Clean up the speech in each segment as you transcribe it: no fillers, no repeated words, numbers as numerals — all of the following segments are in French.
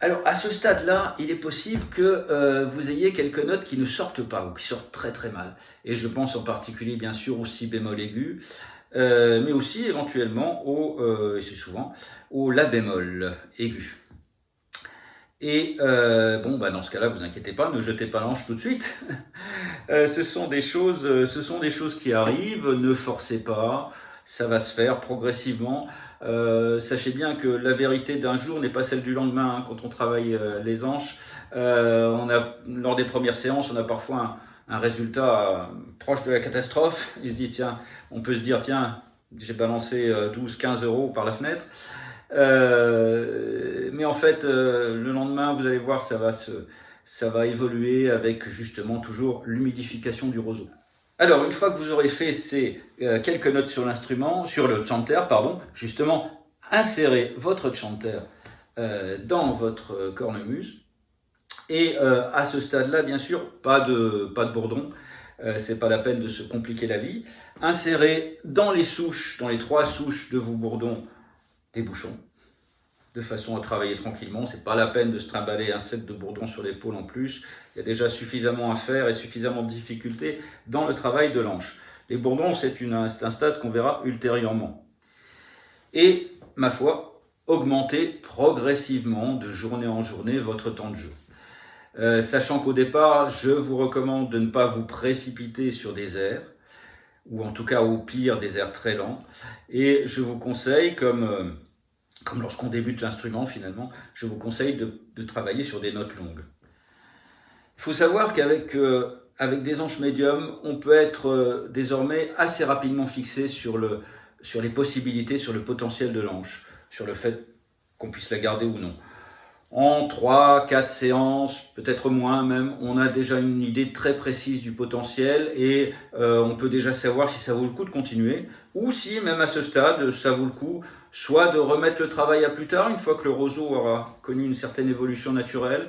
Alors, à ce stade-là, il est possible que vous ayez quelques notes qui ne sortent pas ou qui sortent très très mal. Et je pense en particulier, bien sûr, au si bémol aigu, mais aussi éventuellement et c'est souvent, au la bémol aigu. Et bon, bah dans ce cas-là, vous inquiétez pas, ne jetez pas l'ange tout de suite. Ce sont des choses qui arrivent. Ne forcez pas, ça va se faire progressivement. Sachez bien que la vérité d'un jour n'est pas celle du lendemain. Hein, quand on travaille les hanches, lors des premières séances, on a parfois un résultat proche de la catastrophe. On peut se dire, tiens, j'ai balancé 12-15 euros par la fenêtre. Mais en fait, le lendemain, vous allez voir, ça va évoluer avec justement toujours l'humidification du roseau. Alors, une fois que vous aurez fait ces quelques notes sur l'instrument, sur le chanter, pardon, justement, insérez votre chanter dans votre cornemuse. Et à ce stade-là, bien sûr, pas de bourdon. C'est pas la peine de se compliquer la vie. Insérez dans les 3 souches de vos bourdons, des bouchons, de façon à travailler tranquillement. C'est pas la peine de se trimballer un set de bourdons sur l'épaule en plus. Il y a déjà suffisamment à faire et suffisamment de difficultés dans le travail de l'anche. Les bourdons, c'est un stade qu'on verra ultérieurement. Et, ma foi, augmentez progressivement de journée en journée votre temps de jeu. Sachant qu'au départ, je vous recommande de ne pas vous précipiter sur des airs, ou en tout cas au pire des airs très lents. Et je vous conseille, comme lorsqu'on débute l'instrument finalement, je vous conseille de travailler sur des notes longues. Il faut savoir avec des anches médiums, on peut être désormais assez rapidement fixé sur les possibilités, sur le potentiel de l'anche, sur le fait qu'on puisse la garder ou non. En 3-4 séances, peut-être moins même, on a déjà une idée très précise du potentiel et on peut déjà savoir si ça vaut le coup de continuer ou si, même à ce stade, ça vaut le coup soit de remettre le travail à plus tard, une fois que le roseau aura connu une certaine évolution naturelle,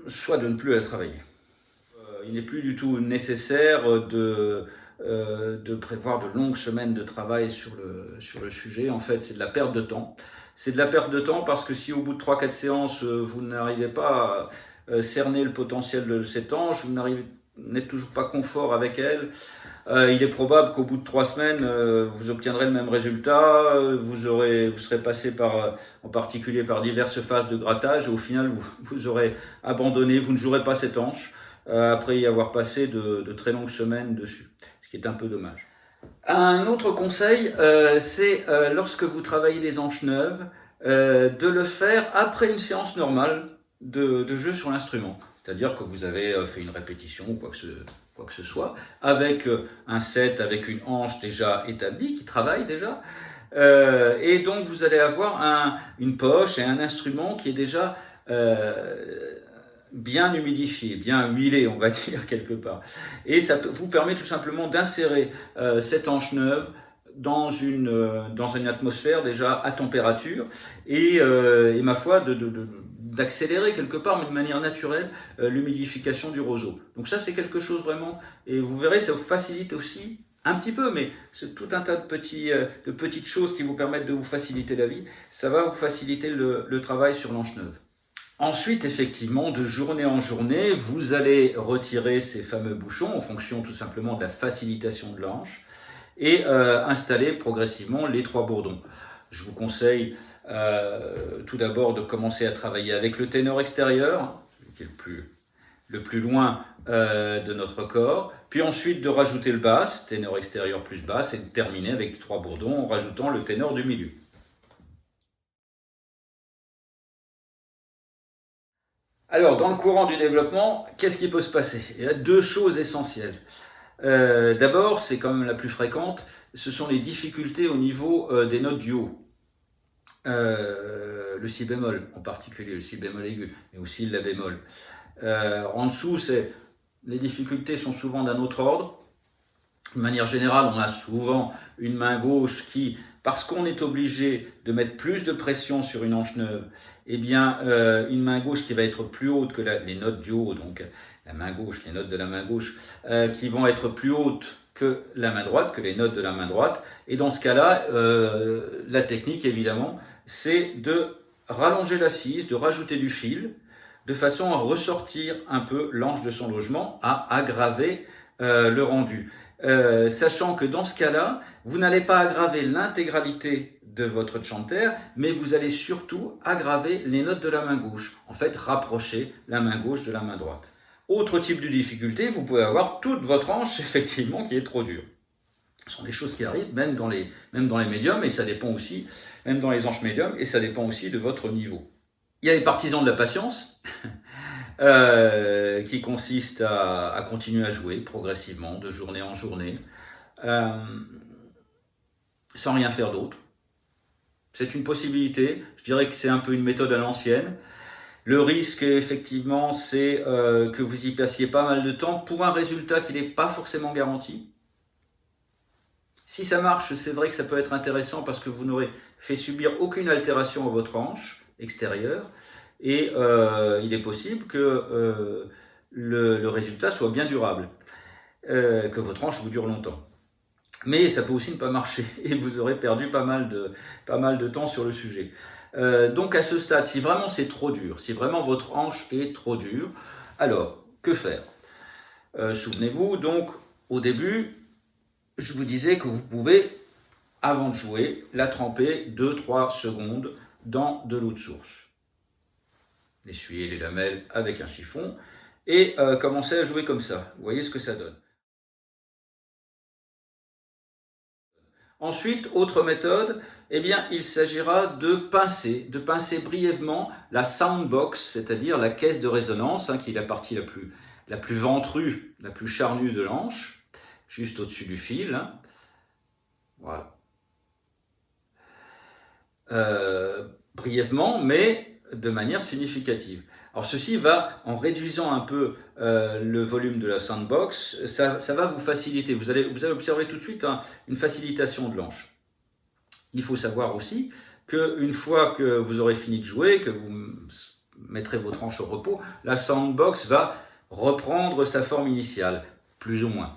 soit de ne plus la travailler. Il n'est plus du tout nécessaire de prévoir de longues semaines de travail sur le sujet. En fait, c'est de la perte de temps. C'est de la perte de temps parce que si au bout de 3-4 séances, vous n'arrivez pas à cerner le potentiel de cette ange, vous n'êtes toujours pas confort avec elle, il est probable qu'au bout de 3 semaines, vous obtiendrez le même résultat, vous serez passé en particulier par diverses phases de grattage, et au final, vous aurez abandonné, vous ne jouerez pas cette hanche, après y avoir passé de très longues semaines dessus, ce qui est un peu dommage. Un autre conseil, c'est lorsque vous travaillez des hanches neuves, de le faire après une séance normale de jeu sur l'instrument. C'est-à-dire que vous avez fait une répétition ou quoi que ce soit, avec un set, avec une hanche déjà établie, qui travaille déjà. Et donc vous allez avoir une poche et un instrument qui est déjà bien humidifié, bien huilé, on va dire quelque part. Et ça vous permet tout simplement d'insérer cette hanche neuve dans une atmosphère déjà à température et ma foi d'accélérer quelque part, mais de manière naturelle, l'humidification du roseau. Donc ça, c'est quelque chose vraiment, et vous verrez, ça vous facilite aussi un petit peu, mais c'est tout un tas de petites choses qui vous permettent de vous faciliter la vie. Ça va vous faciliter le travail sur l'anche neuve. Ensuite, effectivement, de journée en journée, vous allez retirer ces fameux bouchons en fonction tout simplement de la facilitation de l'anche et installer progressivement les 3 bourdons. Je vous conseille tout d'abord de commencer à travailler avec le ténor extérieur, qui est le plus loin de notre corps, puis ensuite de rajouter le basse, ténor extérieur plus basse, et de terminer avec 3 bourdons en rajoutant le ténor du milieu. Alors, dans le courant du développement, qu'est-ce qui peut se passer? Il y a 2 choses essentielles. D'abord, c'est quand même la plus fréquente, ce sont les difficultés au niveau des notes du haut. Le si bémol en particulier, le si bémol aigu, mais aussi le la bémol. En dessous, les difficultés sont souvent d'un autre ordre. De manière générale, on a souvent une main gauche qui, parce qu'on est obligé de mettre plus de pression sur une hanche neuve, eh bien, une main gauche qui va être plus haute que les notes du haut, donc la main gauche, les notes de la main gauche, qui vont être plus hautes que la main droite, que les notes de la main droite. Et dans ce cas-là, la technique, évidemment, c'est de rallonger l'assise, de rajouter du fil, de façon à ressortir un peu l'anche de son logement, à aggraver le rendu. Sachant que dans ce cas-là, vous n'allez pas aggraver l'intégralité de votre chanter, mais vous allez surtout aggraver les notes de la main gauche. En fait, rapprocher la main gauche de la main droite. Autre type de difficulté, vous pouvez avoir toute votre hanche, effectivement, qui est trop dure. Ce sont des choses qui arrivent même dans les médiums, et ça dépend aussi, même dans les hanches médiums, et ça dépend aussi de votre niveau. Il y a les partisans de la patience, qui consistent à continuer à jouer progressivement, de journée en journée, sans rien faire d'autre. C'est une possibilité, je dirais que c'est un peu une méthode à l'ancienne. Le risque, effectivement, c'est que vous y passiez pas mal de temps pour un résultat qui n'est pas forcément garanti. Si ça marche, c'est vrai que ça peut être intéressant parce que vous n'aurez fait subir aucune altération à votre hanche extérieure et il est possible que le résultat soit bien durable, que votre hanche vous dure longtemps. Mais ça peut aussi ne pas marcher et vous aurez perdu pas mal de temps sur le sujet. Donc à ce stade, si vraiment c'est trop dur, si vraiment votre hanche est trop dure, alors que faire? Souvenez-vous donc au début, je vous disais que vous pouvez, avant de jouer, la tremper 2-3 secondes dans de l'eau de source. Essuyer les lamelles avec un chiffon et commencer à jouer comme ça. Vous voyez ce que ça donne. Ensuite, autre méthode, eh bien, il s'agira de pincer brièvement la soundbox, c'est-à-dire la caisse de résonance, qui est la partie la plus ventrue, la plus charnue de l'anche, juste au-dessus du fil. Voilà. Brièvement, mais de manière significative. Alors ceci va, en réduisant un peu le volume de la soundbox, ça va vous faciliter. Vous allez observer tout de suite une facilitation de l'anche. Il faut savoir aussi qu'une fois que vous aurez fini de jouer, que vous mettrez votre hanche au repos, la soundbox va reprendre sa forme initiale, plus ou moins.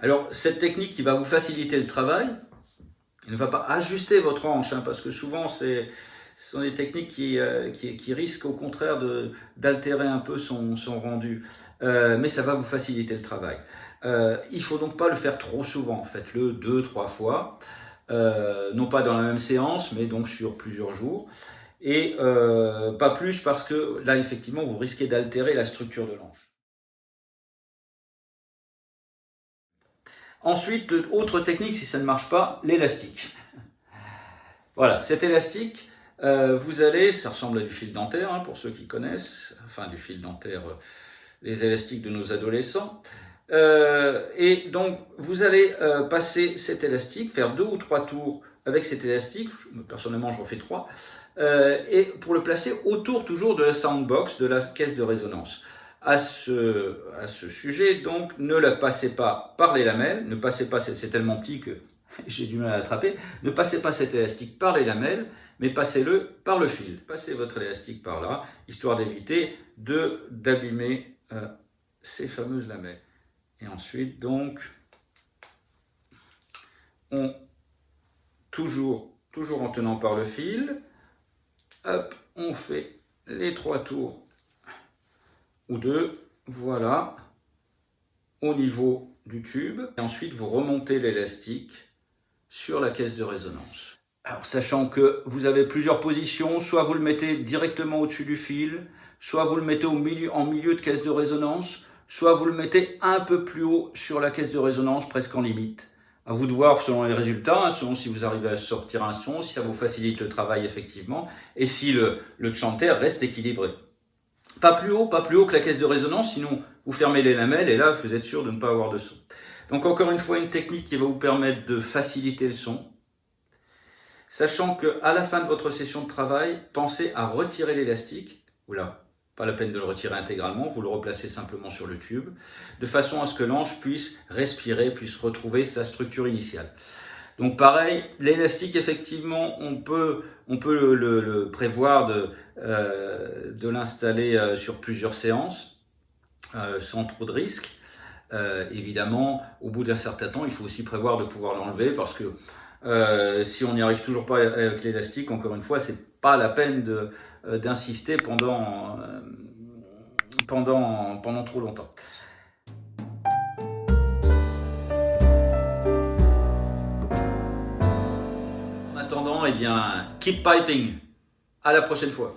Alors cette technique qui va vous faciliter le travail, il ne va pas ajuster votre hanche, parce que souvent ce sont des techniques qui risquent au contraire d'altérer un peu son rendu, mais ça va vous faciliter le travail. Il ne faut donc pas le faire trop souvent, faites-le 2-3 fois, non pas dans la même séance, mais donc sur plusieurs jours, et pas plus parce que là effectivement vous risquez d'altérer la structure de l'anche. Ensuite, autre technique, si ça ne marche pas, l'élastique. Voilà, cet élastique, vous allez, ça ressemble à du fil dentaire, pour ceux qui connaissent, enfin du fil dentaire, les élastiques de nos adolescents. Et donc, vous allez passer cet élastique, faire 2 ou 3 tours avec cet élastique, personnellement j'en fais 3, et pour le placer autour toujours de la soundbox, de la caisse de résonance. À ce sujet, donc, ne la passez pas par les lamelles, ne passez pas, c'est tellement petit que j'ai du mal à l'attraper, ne passez pas cet élastique par les lamelles, mais passez-le par le fil. Passez votre élastique par là, histoire d'éviter d'abîmer ces fameuses lamelles. Et ensuite, donc, toujours en tenant par le fil, hop, on fait les 3 tours ou 2, voilà, au niveau du tube. Et ensuite, vous remontez l'élastique sur la caisse de résonance. Alors, sachant que vous avez plusieurs positions, soit vous le mettez directement au-dessus du fil, soit vous le mettez en milieu de caisse de résonance, soit vous le mettez un peu plus haut sur la caisse de résonance, presque en limite. À vous de voir selon les résultats, selon si vous arrivez à sortir un son, si ça vous facilite le travail effectivement, et si le chanter reste équilibré. Pas plus haut que la caisse de résonance, sinon vous fermez les lamelles et là vous êtes sûr de ne pas avoir de son. Donc encore une fois, une technique qui va vous permettre de faciliter le son. Sachant qu'à la fin de votre session de travail, pensez à retirer l'élastique. Oula, pas la peine de le retirer intégralement, vous le replacez simplement sur le tube, de façon à ce que l'anche puisse respirer, puisse retrouver sa structure initiale. Donc pareil, l'élastique, effectivement, on peut le prévoir de l'installer sur plusieurs séances, sans trop de risques. Évidemment, au bout d'un certain temps, il faut aussi prévoir de pouvoir l'enlever parce que Si on n'y arrive toujours pas avec l'élastique, encore une fois, c'est pas la peine d'insister pendant trop longtemps. En attendant, eh bien, keep piping. À la prochaine fois.